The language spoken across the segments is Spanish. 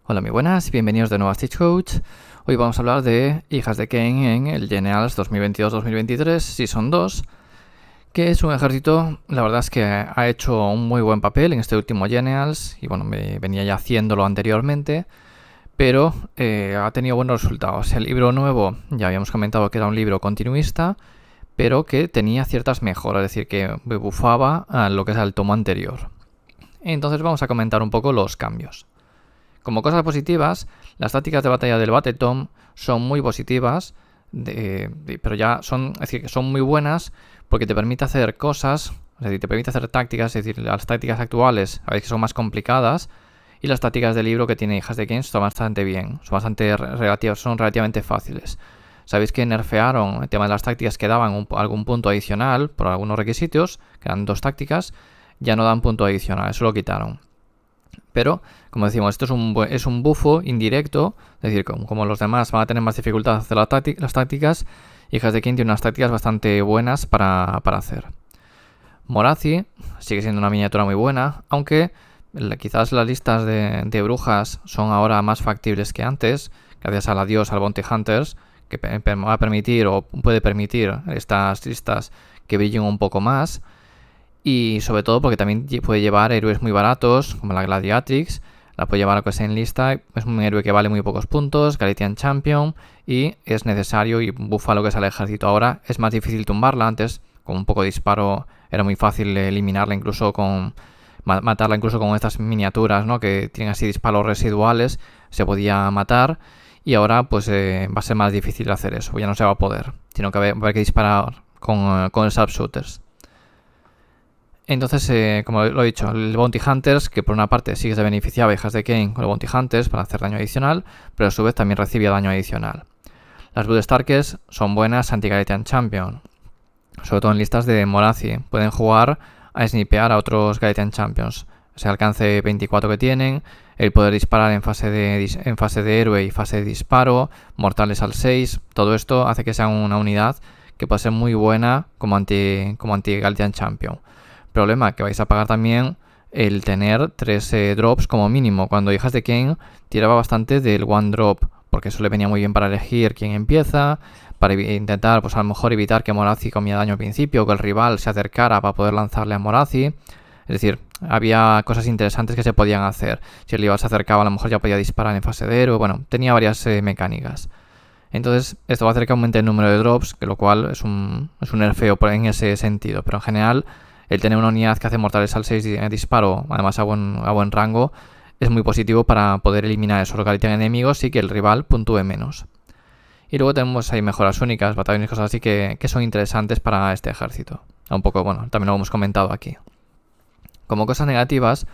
Hola, muy buenas y bienvenidos de nuevo a Stitch Coach. Hoy vamos a hablar de Hijas de Kane en el Generals 2022-2023 Season 2, que es un ejército, la verdad es que ha hecho un muy buen papel en este último Generals, y bueno, me venía ya haciéndolo anteriormente, pero ha tenido buenos resultados. El libro nuevo, ya habíamos comentado que era un libro continuista, pero que tenía ciertas mejoras, es decir, que bufaba a lo que es el tomo anterior. Entonces vamos a comentar un poco los cambios. Como decir, las tácticas de batalla del Battletome son muy positivas, pero ya son, es decir, que son muy buenas porque te permite hacer cosas, es decir, te permite hacer tácticas, es decir, las tácticas actuales a veces son más complicadas y las tácticas del libro que tiene Hijas de Kane son bastante bien, son relativamente fáciles. Sabéis que nerfearon el tema de las tácticas que daban algún punto adicional por algunos requisitos, que eran 2 tácticas, ya no dan punto adicional, eso lo quitaron. Pero, como decimos, esto es un bufo indirecto, es decir, como los demás van a tener más dificultad en hacer las tácticas, Hijas de Kane tiene unas tácticas bastante buenas para hacer. Morathi sigue siendo una miniatura muy buena, aunque quizás las listas de brujas son ahora más factibles que antes, gracias al adiós al Bounty Hunters, que va a permitir o puede permitir estas listas que brillen un poco más. Y sobre todo porque también puede llevar héroes muy baratos, como la Gladiatrix. La puede llevar a que sea en lista. Es un héroe que vale muy pocos puntos, Galician Champion, y es necesario y bufa lo que es al ejército. Ahora es más difícil tumbarla. Antes, con un poco de disparo, era muy fácil eliminarla, incluso matarla incluso con estas miniaturas, ¿no? Que tienen así disparos residuales, se podía matar. Y ahora pues va a ser más difícil hacer eso. Ya no se va a poder, sino que va a haber que disparar con sharpshooters. Entonces, como lo he dicho, el Bounty Hunters, que por una parte sí que se beneficiaba Hijas de Kane con el Bounty Hunters para hacer daño adicional, pero a su vez también recibía daño adicional. Las Bloodstarkers son buenas anti-Galician Champion, sobre todo en listas de Morathi. Pueden jugar a snipear a otros Galician Champions. Ese alcance 24 que tienen, el poder disparar en fase de héroe y fase de disparo, mortales al 6, todo esto hace que sea una unidad que puede ser muy buena como anti-Galician Champion. Problema que vais a pagar también el tener 3 drops como mínimo, cuando Hijas de Kane tiraba bastante del one drop, porque eso le venía muy bien para elegir quién empieza, para intentar pues a lo mejor evitar que Morathi comiera daño al principio, o que el rival se acercara para poder lanzarle a Morathi. Es decir, había cosas interesantes que se podían hacer. Si el rival se acercaba, a lo mejor ya podía disparar en fase de héroe. Bueno, tenía varias mecánicas. Entonces, esto va a hacer que aumente el número de drops, que lo cual es un nerfeo en ese sentido, pero en general el tener una unidad que hace mortales al 6 de disparo, además a buen rango, es muy positivo para poder eliminar esos Galician enemigos y que el rival puntúe menos. Y luego tenemos ahí mejoras únicas, batallones y cosas así que son interesantes para este ejército. Un poco, bueno, también lo hemos comentado aquí. Como cosas negativas,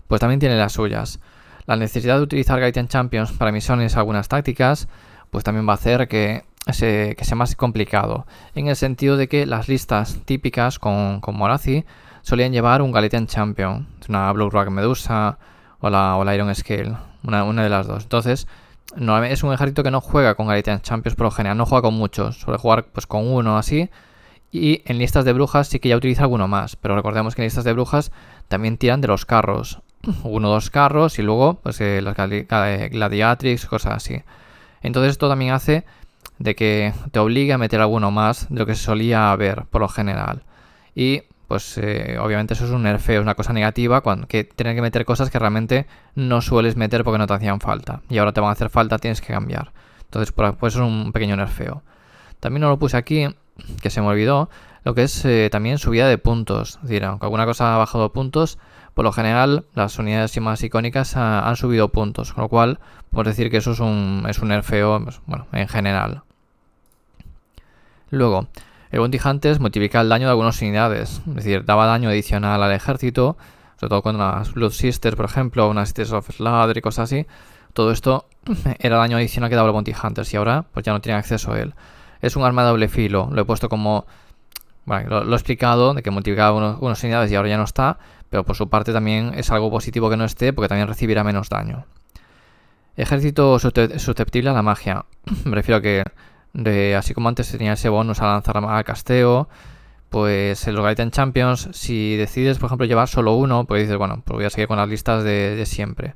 pues también tiene las suyas. La necesidad de utilizar Galician Champions para misiones, algunas tácticas, pues también va a hacer que sea más complicado, en el sentido de que las listas típicas con Morathi solían llevar un Galician Champion, una Blue Rock Medusa o la Iron Scale, una de las dos. Entonces, no, es un ejército que no juega con Galician Champions por lo general, no juega con muchos, suele jugar pues con uno así, y en listas de brujas sí que ya utiliza alguno más, pero recordemos que en listas de brujas también tiran de los carros, 1 o 2 carros y luego pues las Gladiatrix, cosas así. Entonces esto también hace de que te obligue a meter alguno más de lo que se solía ver por lo general. Y pues obviamente eso es un nerfeo, es una cosa negativa, que tener que meter cosas que realmente no sueles meter porque no te hacían falta. Y ahora te van a hacer falta, tienes que cambiar. Entonces pues eso es un pequeño nerfeo. También no lo puse aquí, que se me olvidó, lo que es también subida de puntos. Es decir, aunque alguna cosa ha bajado puntos, por lo general las unidades más icónicas han subido puntos. Con lo cual, podemos decir que eso es un nerfeo, pues, bueno, en general. Luego, el Bounty Hunters multiplica el daño de algunas unidades, es decir, daba daño adicional al ejército, sobre todo con las Blood Sisters, por ejemplo, unas Sisters of Slaughter y cosas así. Todo esto era daño adicional que daba el Bounty Hunters y ahora pues ya no tiene acceso a él. Es un arma de doble filo, lo he puesto como... Bueno, lo he explicado, de que multiplicaba unas unidades y ahora ya no está, pero por su parte también es algo positivo que no esté porque también recibirá menos daño. Ejército susceptible a la magia, me refiero a que... así como antes tenía ese bonus a lanzar al casteo, pues en los Galician Champions, si decides por ejemplo llevar solo uno, pues dices, bueno, pues voy a seguir con las listas de siempre.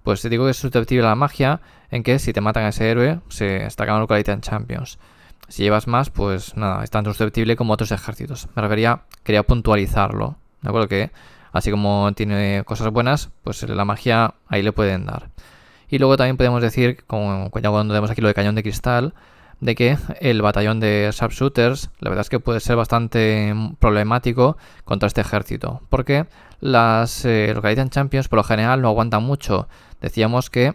pues te digo que es susceptible a la magia, en que si te matan a ese héroe, se está acabando Local Item Champions. Si llevas más, pues nada, es tan susceptible como otros ejércitos. Quería puntualizarlo, ¿de acuerdo? Que así como tiene cosas buenas, pues la magia ahí le pueden dar. Y luego también podemos decir, como ya cuando vemos aquí lo de cañón de cristal, de que el batallón de sharpshooters, la verdad es que puede ser bastante problemático contra este ejército, porque los Local Champions por lo general no aguantan mucho. Decíamos que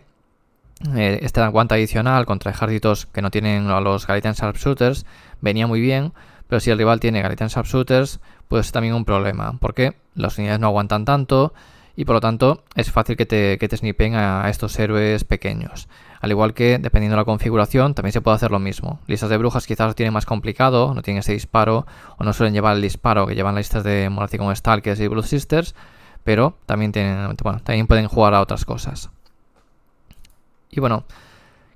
este aguanta adicional contra ejércitos que no tienen a los Galatian Sharpshooters venía muy bien, pero si el rival tiene Galatian Sharpshooters, pues es también un problema, porque las unidades no aguantan tanto y por lo tanto es fácil que te snipen a estos héroes pequeños. Al igual que, dependiendo de la configuración, también se puede hacer lo mismo. Listas de brujas quizás lo tienen más complicado, no tienen ese disparo, o no suelen llevar el disparo que llevan las listas de Morathi como Stalkers y Blood Sisters, pero también también pueden jugar a otras cosas. Y bueno,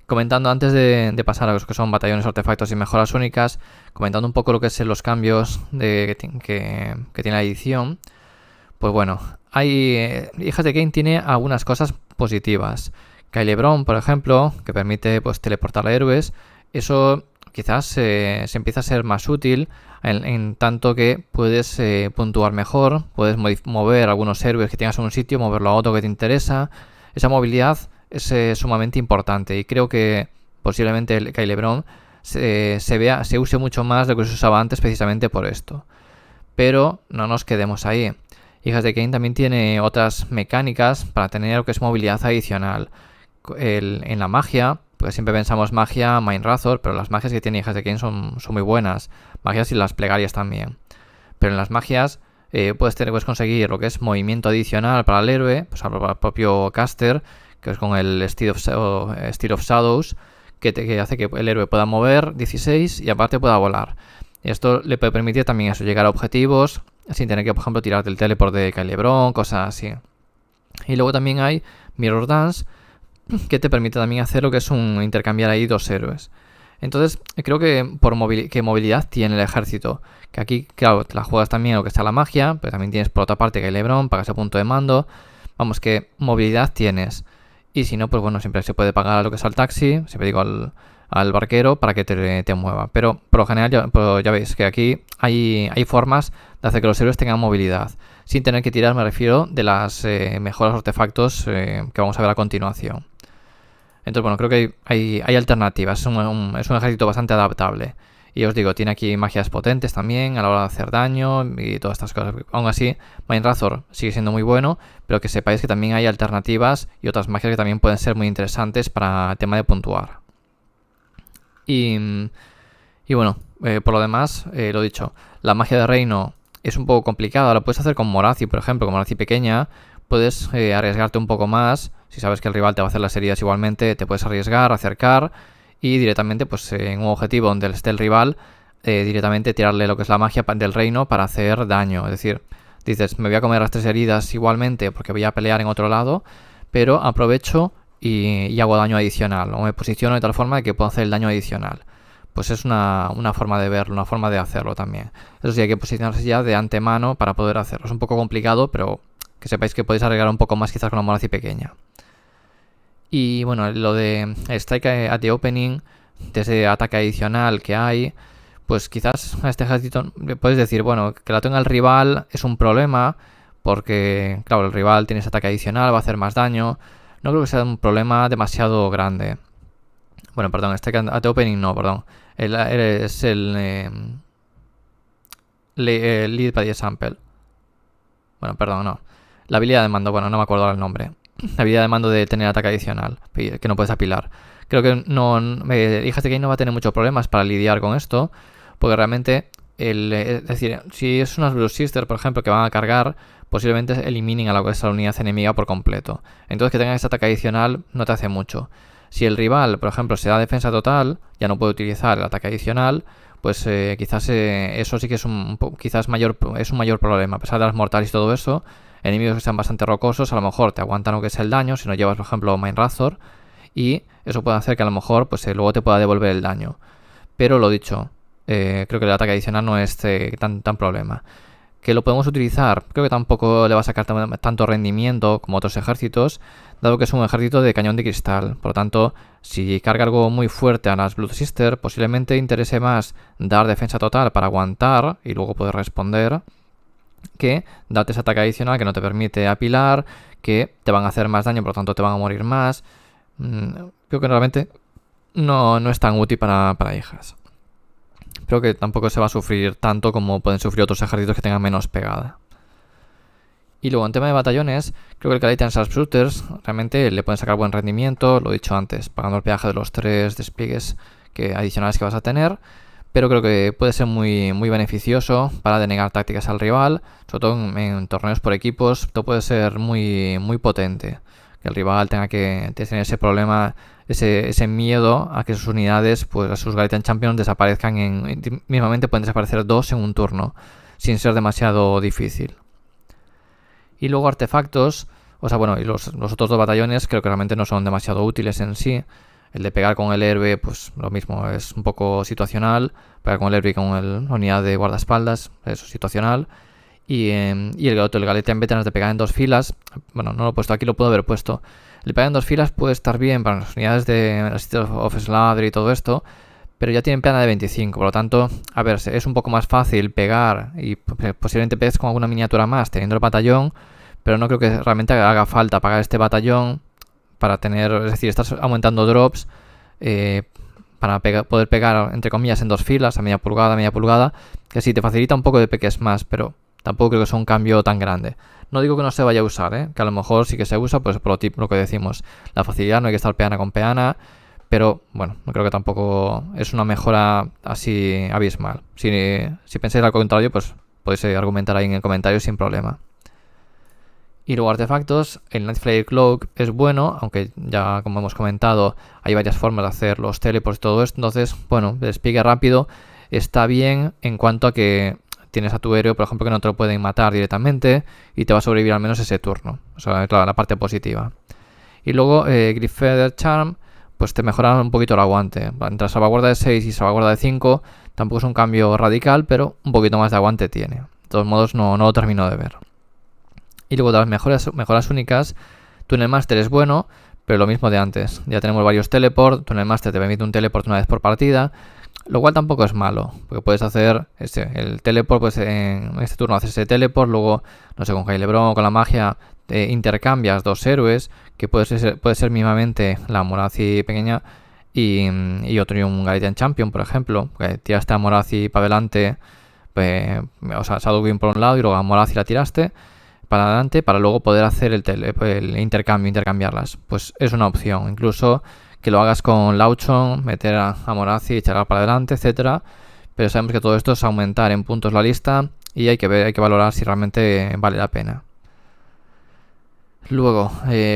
comentando antes de pasar a los que son batallones, artefactos y mejoras únicas, comentando un poco lo que son los cambios que tiene la edición, pues bueno, Hijas de Kain tiene algunas cosas positivas. Caelebron, por ejemplo, que permite pues teleportar a héroes, eso quizás se empieza a ser más útil en tanto que puedes puntuar mejor, puedes mover algunos héroes que tengas en un sitio, moverlo a otro que te interesa. Esa movilidad es sumamente importante y creo que posiblemente el Caelebron se use mucho más de lo que se usaba antes precisamente por esto. Pero no nos quedemos ahí. Hijas de Kain también tiene otras mecánicas para tener lo que es movilidad adicional. En la magia, pues siempre pensamos magia Mind Razor, pero las magias que tiene Hijas de Kain son muy buenas. Magias y las plegarias también. Pero en las magias puedes conseguir lo que es movimiento adicional para el héroe, pues al propio caster, que es con el Steed of Shadows, que hace que el héroe pueda mover 16 y aparte pueda volar. Y esto le puede permitir también eso, llegar a objetivos sin tener que, por ejemplo, tirar del teleport de Caelebron, cosas así. Y luego también hay Mirror Dance, que te permite también hacer lo que es intercambiar ahí dos héroes. Entonces, creo que que movilidad tiene el ejército. Que aquí, claro, te la juegas también lo que está la magia, pero también tienes por otra parte Caelebron, pagas el punto de mando. Vamos, que movilidad tienes. Y si no, pues bueno, siempre se puede pagar lo que es al taxi, siempre digo al barquero para que te mueva. Pero por lo general ya veis que aquí hay formas de hacer que los héroes tengan movilidad. Sin tener que tirar, me refiero, de las mejores artefactos que vamos a ver a continuación. Entonces, bueno, creo que hay alternativas. Es un ejército bastante adaptable. Y os digo, tiene aquí magias potentes también a la hora de hacer daño y todas estas cosas. Aún así, Mind Razor sigue siendo muy bueno, pero que sepáis que también hay alternativas y otras magias que también pueden ser muy interesantes para el tema de puntuar. Y bueno, por lo demás, lo dicho, la magia de reino es un poco complicada. Lo puedes hacer con Morathi, por ejemplo, con Morathi pequeña. Puedes arriesgarte un poco más. Si sabes que el rival te va a hacer las heridas igualmente, te puedes arriesgar, acercar y directamente, pues en un objetivo donde esté el rival, directamente tirarle lo que es la magia del reino para hacer daño. Es decir, dices, me voy a comer las 3 heridas igualmente porque voy a pelear en otro lado, pero aprovecho y hago daño adicional, o me posiciono de tal forma que puedo hacer el daño adicional. Pues es una forma de verlo, una forma de hacerlo también. Eso sí, hay que posicionarse ya de antemano para poder hacerlo. Es un poco complicado, pero que sepáis que podéis arriesgar un poco más quizás con la Morathi pequeña. Y bueno, lo de Strike at the Opening, desde ataque adicional que hay, pues quizás a este ejército puedes decir, bueno, que la tenga el rival es un problema, porque claro, el rival tiene ese ataque adicional, va a hacer más daño. No creo que sea un problema demasiado grande. Bueno, perdón, Strike at the Opening no, perdón. Es el Lead by Example. Bueno, perdón, no. La habilidad de mando, bueno, no me acuerdo el nombre. La habilidad de mando de tener ataque adicional, que no puedes apilar. Creo que Hijas de Kain no va a tener muchos problemas para lidiar con esto, porque realmente, es decir, si es unas Blue Sisters, por ejemplo, que van a cargar, posiblemente eliminen a la unidad enemiga por completo. Entonces, que tengan ese ataque adicional no te hace mucho. Si el rival, por ejemplo, se da defensa total, ya no puede utilizar el ataque adicional, pues quizás eso sí que es un mayor problema. A pesar de las mortales y todo eso, enemigos que sean bastante rocosos, a lo mejor te aguantan lo que es el daño si no llevas, por ejemplo, Mind Razor, y eso puede hacer que a lo mejor pues luego te pueda devolver el daño. Pero lo dicho, creo que el ataque adicional no es tan problema. que lo podemos utilizar. Creo que tampoco le va a sacar tanto rendimiento como otros ejércitos, dado que es un ejército de cañón de cristal. Por lo tanto, si carga algo muy fuerte a las Blood Sister, posiblemente interese más dar defensa total para aguantar y luego poder responder, que darte ese ataque adicional que no te permite apilar, que te van a hacer más daño, por lo tanto te van a morir más. Creo que realmente no es tan útil para hijas. Creo que tampoco se va a sufrir tanto como pueden sufrir otros ejércitos que tengan menos pegada. Y luego en tema de batallones, creo que el Calatian Sharpshooters realmente le pueden sacar buen rendimiento, lo he dicho antes, pagando el peaje de los 3 despliegues adicionales que vas a tener. Pero creo que puede ser muy beneficioso para denegar tácticas al rival, sobre todo en torneos por equipos. Esto puede ser muy potente, que el rival tenga que tener ese problema, ese miedo a que sus unidades, pues a sus Galatian Champions desaparezcan mismamente pueden desaparecer 2 en un turno, sin ser demasiado difícil. Y luego artefactos, y los otros 2 batallones creo que realmente no son demasiado útiles en sí. El de pegar con el héroe, pues lo mismo, es un poco situacional. Pegar con el héroe y con la unidad de guardaespaldas, eso es situacional. Y el Galatian Veterans de pegar en 2 filas, bueno, no lo he puesto aquí, lo puedo haber puesto. El pegar en 2 filas puede estar bien para las unidades de City of Slather y todo esto, pero ya tienen pena de 25, por lo tanto, a ver, es un poco más fácil pegar y posiblemente pegues con alguna miniatura más teniendo el batallón, pero no creo que realmente haga falta pagar este batallón para tener, es decir, estás aumentando drops para poder pegar, entre comillas, en 2 filas, a media pulgada, que sí, te facilita un poco de peques más, pero tampoco creo que sea un cambio tan grande. No digo que no se vaya a usar, que a lo mejor sí que se usa, pues por lo que decimos, la facilidad, no hay que estar peana con peana, pero bueno, no creo que tampoco es una mejora así abismal. Si pensáis al contrario, pues podéis argumentar ahí en el comentario sin problema. Y luego artefactos, el Nightflare Cloak es bueno, aunque ya como hemos comentado hay varias formas de hacer los teleports y todo esto. Entonces, bueno, el despliegue rápido está bien en cuanto a que tienes a tu héroe, por ejemplo, que no te lo pueden matar directamente y te va a sobrevivir al menos ese turno. O sea, es la parte positiva. Y luego Gryffindor Charm, pues te mejora un poquito el aguante. Entre salvaguarda de 6 y salvaguarda de 5 tampoco es un cambio radical, pero un poquito más de aguante tiene. De todos modos, no lo termino de ver. Y luego de las mejoras únicas, Tunnel Master es bueno, pero lo mismo de antes. Ya tenemos varios teleport, Tunnel Master te permite un teleport una vez por partida, lo cual tampoco es malo, porque puedes hacer el teleport, pues en este turno haces ese teleport, luego, no sé, con Heilebron o con la magia intercambias 2 héroes, que puede ser mismamente la Morazi pequeña y un Galatian Champion, por ejemplo, que tiraste a Morazi para adelante, Shadowwing por un lado y luego a Morazi la tiraste para adelante para luego poder hacer el intercambiarlas. Pues es una opción. Incluso que lo hagas con Lauchon, meter a Morazi, echarla para adelante, etcétera. Pero sabemos que todo esto es aumentar en puntos la lista y hay que valorar si realmente vale la pena. Luego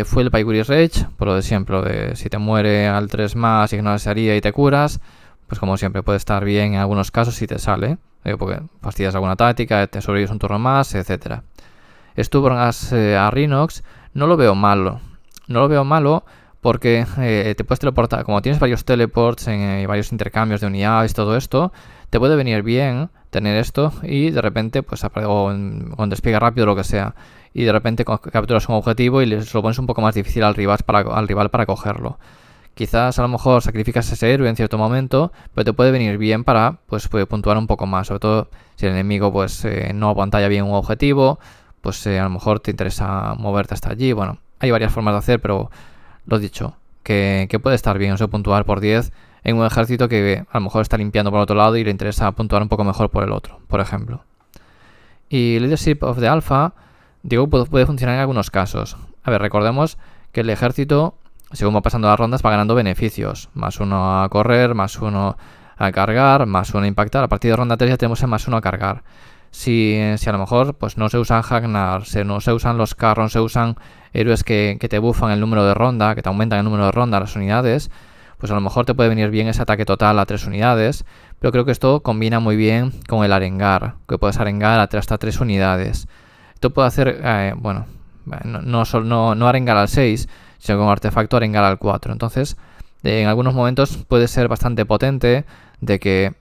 fue el Paiguris Rage, por lo de siempre, de si te muere al 3 más, ignoras esa herida y te curas, pues como siempre puede estar bien en algunos casos si te sale, porque fastidias alguna táctica, te sobrevives un turno más, etcétera. Stubbornness a Rhinox no lo veo malo. No lo veo malo porque te puedes teleportar. Como tienes varios teleports y varios intercambios de unidades, todo esto, te puede venir bien tener esto y de repente, pues con despliegue rápido o lo que sea, y de repente capturas un objetivo y se lo pones un poco más difícil al rival para cogerlo. Quizás a lo mejor sacrificas ese héroe en cierto momento, pero te puede venir bien para puede puntuar un poco más, sobre todo si el enemigo no pantalla bien un objetivo. Pues a lo mejor te interesa moverte hasta allí. Bueno, hay varias formas de hacer, pero lo dicho, que puede estar bien eso puntuar por 10 en un ejército que a lo mejor está limpiando por otro lado y le interesa puntuar un poco mejor por el otro, por ejemplo. Y Leadership of the Alpha, digo, puede funcionar en algunos casos. A ver, recordemos que el ejército, según va pasando las rondas, va ganando beneficios. Más 1 a correr, más 1 a cargar, más 1 a impactar. A partir de ronda 3 ya tenemos el más 1 a cargar. Si a lo mejor pues no se usan Hagnar, no se usan los Carron, se usan héroes que te buffan el número de ronda, que te aumentan el número de ronda a las unidades, pues a lo mejor te puede venir bien ese ataque total a 3 unidades, pero creo que esto combina muy bien con el arengar, que puedes arengar hasta 3 unidades. Esto puede hacer, no arengar al 6, sino como artefacto arengar al 4. Entonces, en algunos momentos puede ser bastante potente de que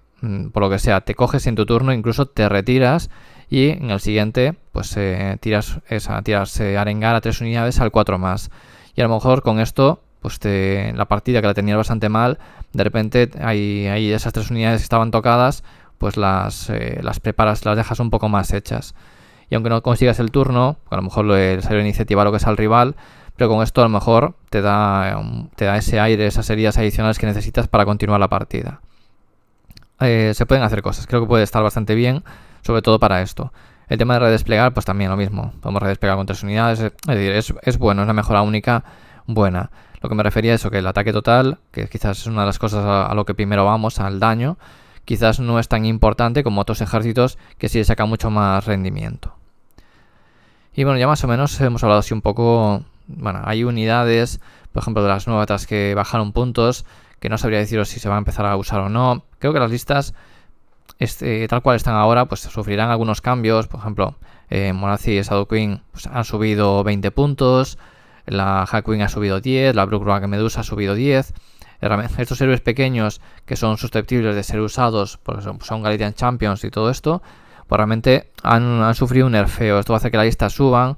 por lo que sea, te coges en tu turno, incluso te retiras y en el siguiente pues tiras arengar a 3 unidades al 4+. Y a lo mejor con esto pues la partida que la tenías bastante mal, de repente hay esas 3 unidades que estaban tocadas, pues las preparas, las dejas un poco más hechas. Y aunque no consigas el turno, a lo mejor le salió iniciativa lo que es al rival, pero con esto a lo mejor te da ese aire, esas heridas adicionales que necesitas para continuar la partida. Se pueden hacer cosas, creo que puede estar bastante bien, sobre todo para esto. El tema de redesplegar, pues también lo mismo, podemos redesplegar con 3 unidades, es decir, es bueno, es la mejora única buena. Lo que me refería a eso, que el ataque total, que quizás es una de las cosas a lo que primero vamos, al daño, quizás no es tan importante como otros ejércitos que sí le sacan mucho más rendimiento. Y bueno, ya más o menos hemos hablado así un poco. Bueno, hay unidades, por ejemplo, de las nuevas que bajaron puntos, que no sabría deciros si se va a empezar a usar o no. Creo que las listas, tal cual están ahora, pues sufrirán algunos cambios. Por ejemplo, Morathi y Shadow Queen pues, han subido 20 puntos, la Hack-Queen ha subido 10, la Brook Medusa ha subido 10. Estos héroes pequeños que son susceptibles de ser usados, porque son Galatian Champions y todo esto, pues realmente han sufrido un nerfeo. Esto va a hacer que la lista subieron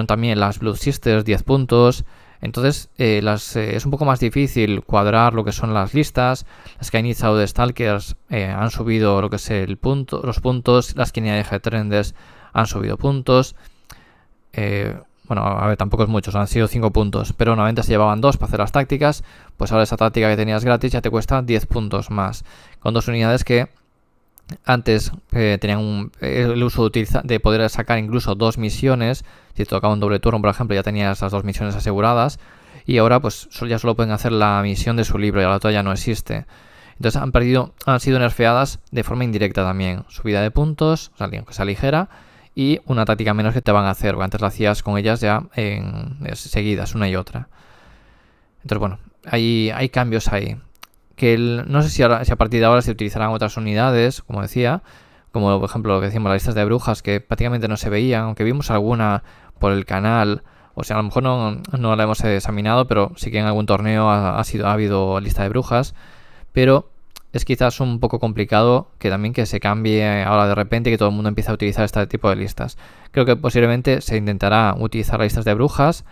también las Blood Sisters 10 puntos. Entonces es un poco más difícil cuadrar lo que son las listas. Las Kainitz de Stalkers han subido lo que es los puntos. Las Kinetic Trenders han subido puntos. Bueno, a ver, tampoco es mucho, han sido 5 puntos, pero normalmente se llevaban 2 para hacer las tácticas, pues ahora esa táctica que tenías gratis ya te cuesta 10 puntos más, con 2 unidades que antes tenían el uso de poder sacar incluso 2 misiones. Si te tocaba un doble turno, por ejemplo, ya tenías las 2 misiones aseguradas, y ahora pues ya solo pueden hacer la misión de su libro y la otra ya no existe. Entonces han sido nerfeadas de forma indirecta también, subida de puntos, o sea, aunque sea ligera, y una táctica menos que te van a hacer, porque antes la hacías con ellas ya seguidas, una y otra. Entonces, bueno, hay cambios ahí. No sé si a partir de ahora se utilizarán otras unidades, como decía, como por ejemplo lo que decimos, las listas de brujas, que prácticamente no se veían, aunque vimos alguna por el canal. O sea, a lo mejor no la hemos examinado, pero sí que en algún torneo ha habido lista de brujas. Pero es quizás un poco complicado que se cambie ahora de repente y que todo el mundo empiece a utilizar este tipo de listas. Creo que posiblemente se intentará utilizar las listas de brujas,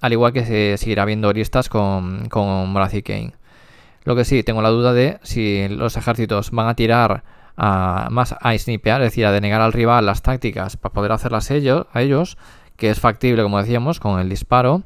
al igual que se seguirá viendo listas con Morathi Kane. Lo que sí, tengo la duda de si los ejércitos van a tirar más a snipear, es decir, a denegar al rival las tácticas para poder hacerlas a ellos, que es factible, como decíamos, con el disparo.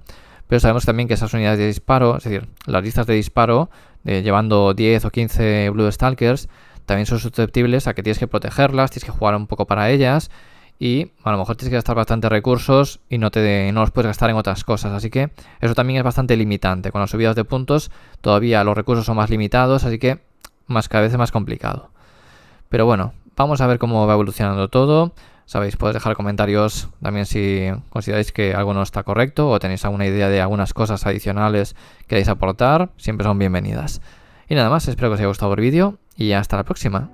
Pero sabemos también que esas unidades de disparo, es decir, las listas de disparo, llevando 10 o 15 Blood Stalkers, también son susceptibles a que tienes que protegerlas, tienes que jugar un poco para ellas, y a lo mejor tienes que gastar bastantes recursos y no los puedes gastar en otras cosas. Así que eso también es bastante limitante. Con las subidas de puntos todavía los recursos son más limitados, así que cada vez es más complicado. Pero bueno, vamos a ver cómo va evolucionando todo. Sabéis, podéis dejar comentarios también si consideráis que algo no está correcto o tenéis alguna idea de algunas cosas adicionales que queréis aportar. Siempre son bienvenidas. Y nada más, espero que os haya gustado el vídeo y hasta la próxima.